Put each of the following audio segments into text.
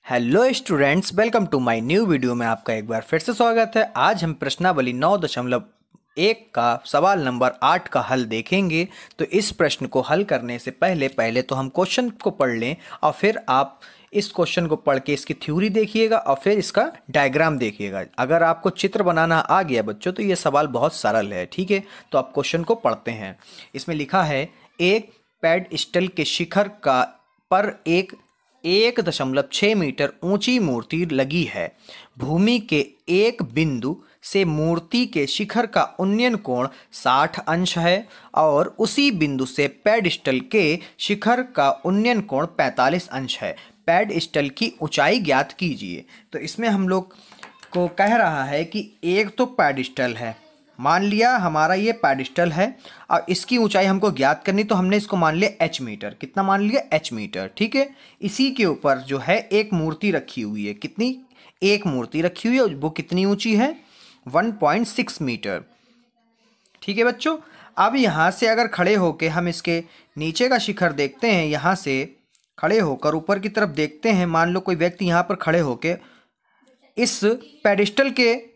Hello students, welcome to my new video में आपका एक बार फिर से स्वागत है। आज हम प्रश्नावली 9.1 का सवाल नंबर 8 का हल देखेंगे। तो इस प्रश्न को हल करने से पहले तो हम क्वेश्चन को पढ़ लें और फिर आप इस क्वेश्चन को पढ़ के इसकी थ्योरी देखिएगा और फिर इसका डायग्राम देखिएगा। अगर आपको चित्र बनाना आ गया बच्चों तो ये सवाल बहुत सरल है, ठीक है। तो आप क्वेश्चन को पढ़ते हैं। इसमें लिखा है एक पेडस्टल के शिखर का पर 1.6 मीटर ऊंची मूर्ति लगी है। भूमि के एक बिंदु से मूर्ति के शिखर का उन्नयन कोण 60 अंश है और उसी बिंदु से पेडस्टल के शिखर का उन्नयन कोण 45 अंश है। पेडस्टल की ऊंचाई ज्ञात कीजिए। तो इसमें हम लोग को कह रहा है कि एक तो पेडस्टल है, मान लिया हमारा ये पेडस्टल है और इसकी ऊंचाई हमको ज्ञात करनी, तो हमने इसको मान लिया h मीटर। कितना मान लिया? h मीटर, ठीक है। इसी के ऊपर जो है एक मूर्ति रखी हुई है। कितनी? एक मूर्ति रखी हुई है। वो कितनी ऊंची है? 1.6 मीटर, ठीक है बच्चों। अब यहाँ से अगर खड़े होके हम इसके नीचे का शिखर देखते हैं, यहाँ से खड़े होकर ऊपर की तरफ देखते हैं। मान लो कोई व्यक्ति यहाँ पर खड़े होके इस पेडस्टल के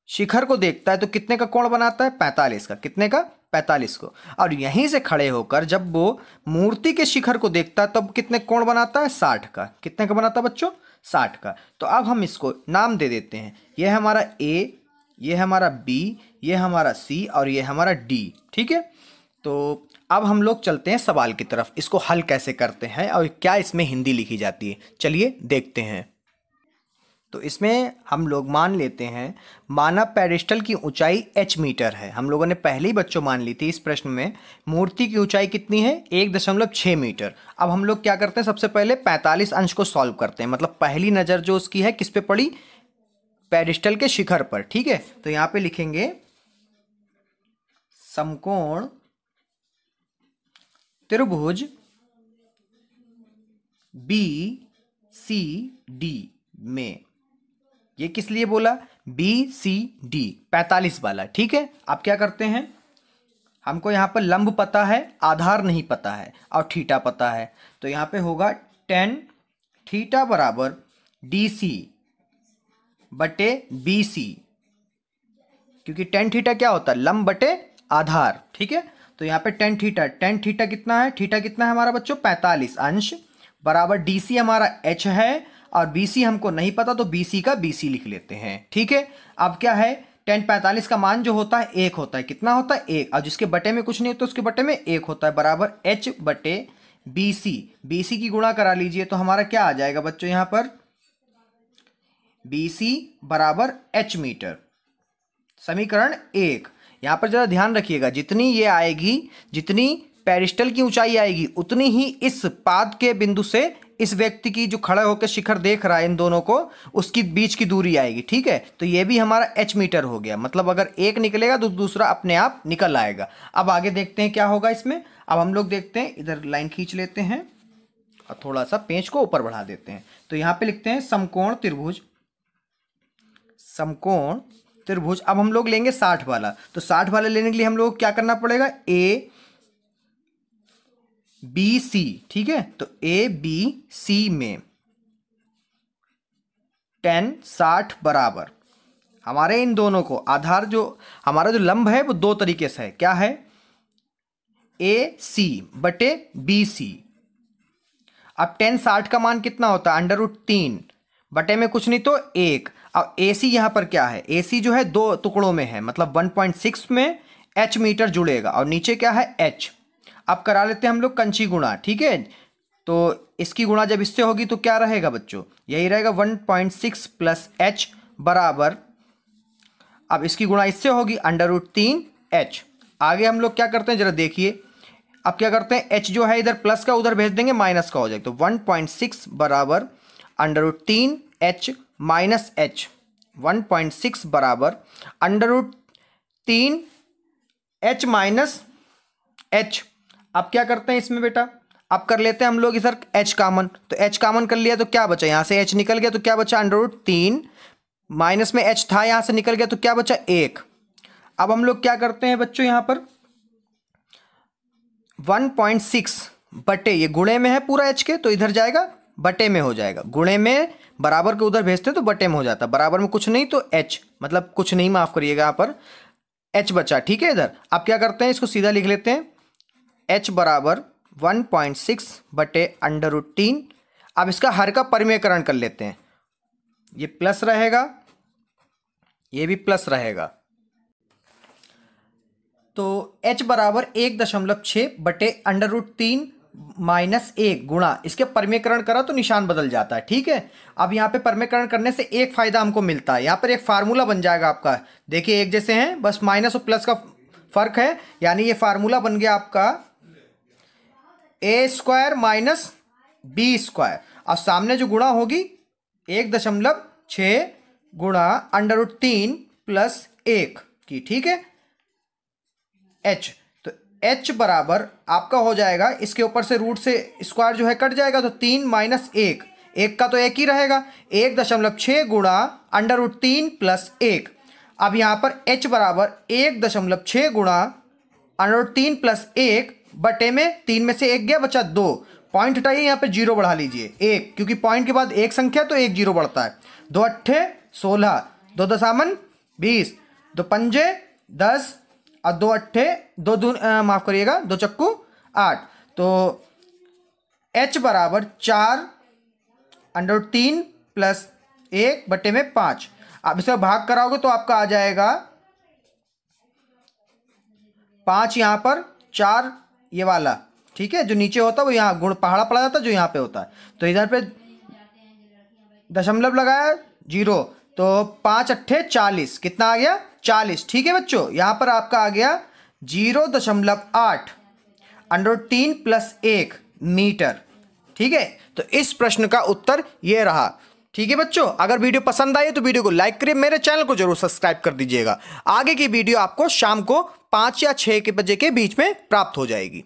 शिखर को देखता है तो कितने का कोण बनाता है? 45 का। कितने का? 45 को। और यहीं से खड़े होकर जब वो मूर्ति के शिखर को देखता है तब कितने कोण बनाता है? 60 का। कितने का बनाता है बच्चों? 60 का। तो अब हम इसको नाम दे देते हैं। यह हमारा A, यह हमारा B, यह हमारा C और यह हमारा D, ठीक है। तो अब हम लोग चलते हैं सवाल की तरफ। इसको हल कैसे करते हैं और क्या इसमें हिंदी लिखी जाती है, चलिए देखते हैं। तो इसमें हम लोग मान लेते हैं मानव पेडस्टल की ऊंचाई h मीटर है। हम लोगों ने पहले ही बच्चों मान ली थी। इस प्रश्न में मूर्ति की ऊंचाई कितनी है? 1.6 मीटर। अब हम लोग क्या करते हैं? सबसे पहले 45 अंश को सॉल्व करते हैं। मतलब पहली नज़र जो उसकी है किस पे पड़ी? पेडस्टल के शिखर पर, ठीक है। तो यहाँ पे लिखेंगे समकोण त्रिभुज BCD में, ये किस लिए बोला? BCD 45 वाला, ठीक है। आप क्या करते हैं? हमको यहाँ पर लंब पता है, आधार नहीं पता है और थीटा पता है। तो यहाँ पे होगा tan थीटा बराबर DC बटे BC, क्योंकि tan थीटा क्या होता है? लंब बटे आधार, ठीक है। तो यहाँ पे tan थीटा कितना है? थीटा कितना है हमारा बच्चों? 45 अंश बराबर DC हमारा h है और BC हमको नहीं पता तो BC का BC लिख लेते हैं, ठीक है। अब क्या है? tan 45 का मान जो होता है 1 होता है। कितना होता है? 1। और जिसके बटे में कुछ नहीं होता उसके बटे में 1 होता है, बराबर h बटे BC। BC की गुणा करा लीजिए तो हमारा क्या आ जाएगा बच्चों? यहाँ पर BC बराबर h मीटर। समीकरण 1। यहाँ पर जरा ध्यान रखिएगा, जितनी ये आएगी, जितनी पेडस्टल की ऊंचाई आएगी उतनी ही इस पाद के बिंदु से इस व्यक्ति की जो खड़ा होकर शिखर देख रहा है इन दोनों को, उसकी बीच की दूरी आएगी, ठीक है। तो ये भी हमारा h मीटर हो गया। मतलब अगर एक निकलेगा तो दूसरा अपने आप निकल आएगा। अब आगे देखते हैं क्या होगा इसमें। अब हम लोग देखते हैं, इधर लाइन खींच लेते हैं और थोड़ा सा पेंच को ऊपर बढ़ा देते हैं। तो यहाँ पे लिखते हैं समकोण त्रिभुज, समकोण त्रिभुज। अब हम लोग लेंगे 60 वाला। तो 60 वाला लेने के लिए हम लोग क्या करना पड़ेगा? ABC, ठीक है। तो ABC में tan 60 बराबर हमारे इन दोनों को आधार जो हमारा जो लंब है वो दो तरीके से है। क्या है? AC बटे BC। अब tan 60 का मान कितना होता है? √3 बटे में कुछ नहीं तो 1। अब AC यहां पर क्या है? AC जो है दो टुकड़ों में है, मतलब 1.6 में h मीटर जुड़ेगा और नीचे क्या है? h। अब करा लेते हैं हम लोग कंची गुणा, ठीक है। तो इसकी गुणा जब इससे होगी तो क्या रहेगा बच्चों? यही रहेगा 1.6 प्लस h बराबर, अब इसकी गुणा इससे होगी √3 h। आगे हम लोग क्या करते हैं जरा देखिए। अब क्या करते हैं? h जो है इधर प्लस का उधर भेज देंगे, माइनस का हो जाएगा। तो 1.6 बराबर √3 h माइनस h। 1.6 बराबर √3 h माइनस h। अब क्या करते हैं इसमें बेटा? अब कर लेते हैं हम लोग इधर h कॉमन। तो h कॉमन कर लिया तो क्या बचा? यहां से h निकल गया तो क्या बचा? √3 माइनस में h था, यहां से निकल गया तो क्या बचा? 1। अब हम लोग क्या करते हैं बच्चों? यहां पर 1.6 बटे, ये गुणे में है पूरा h के तो इधर जाएगा बटे में हो जाएगा, गुणे में बराबर के उधर भेजते हैं तो बटे में हो जाता है, बराबर में कुछ नहीं तो h, मतलब कुछ नहीं, माफ करिएगा, यहाँ पर h बचा, ठीक है। इधर अब क्या करते हैं, इसको सीधा लिख लेते हैं, h बराबर 1.6 बटे √3। अब इसका हर का परिमेयकरण कर लेते हैं, ये प्लस रहेगा, ये भी प्लस रहेगा, तो h बराबर 1.6 बटे √3 माइनस 1 गुणा, इसके परिमेयकरण करा तो निशान बदल जाता है, ठीक है। अब यहाँ पे परिमेयकरण करने से एक फायदा हमको मिलता है, यहाँ पर एक फार्मूला बन जाएगा आपका, देखिए एक जैसे हैं, बस माइनस और प्लस का फर्क है, यानी ये फार्मूला बन गया आपका a² माइनस b², और सामने जो गुणा होगी 1.6 गुणा √3 प्लस 1 की, ठीक है, h। तो h बराबर आपका हो जाएगा, इसके ऊपर से रूट से स्क्वायर जो है कट जाएगा, तो 3 माइनस 1, 1 का तो 1 ही रहेगा, 1.6 गुणा √3 प्लस 1। अब यहाँ पर h बराबर 1.6 गुणा √3 प्लस 1 बटे में 3 में से 1 गया, बचा 2, पॉइंट हटाइए, यहाँ पे 0 बढ़ा लीजिए 1, क्योंकि पॉइंट के बाद एक संख्या तो 1 0 बढ़ता है। 2 अट्ठे 16, 2 दशामन 20, 2 पंजे 10, और 2 अट्ठे 2 माफ करिएगा 2 चक्कू 8, तो h बराबर 4 √3 प्लस 1 बटे में 5। आप इसे भाग कराओगे तो आपका आ जाएगा 5 यहाँ पर, 4 ये वाला, ठीक है, जो नीचे होता है वो यहाँ गुण पहाड़ा पड़ा जाता है, जो यहाँ पे होता है, तो इधर पे दशमलव लगाया 0, तो 5 अट्ठे 40, कितना आ गया 40, ठीक है बच्चों। यहाँ पर आपका आ गया 0.8 √3 प्लस 1 मीटर, ठीक है। तो इस प्रश्न का उत्तर ये रहा, ठीक है बच्चों। अगर वीडियो पसंद आई तो वीडियो को लाइक करिए, मेरे चैनल को जरूर सब्सक्राइब कर दीजिएगा। आगे की वीडियो आपको शाम को 5 या 6 के बजे के बीच में प्राप्त हो जाएगी।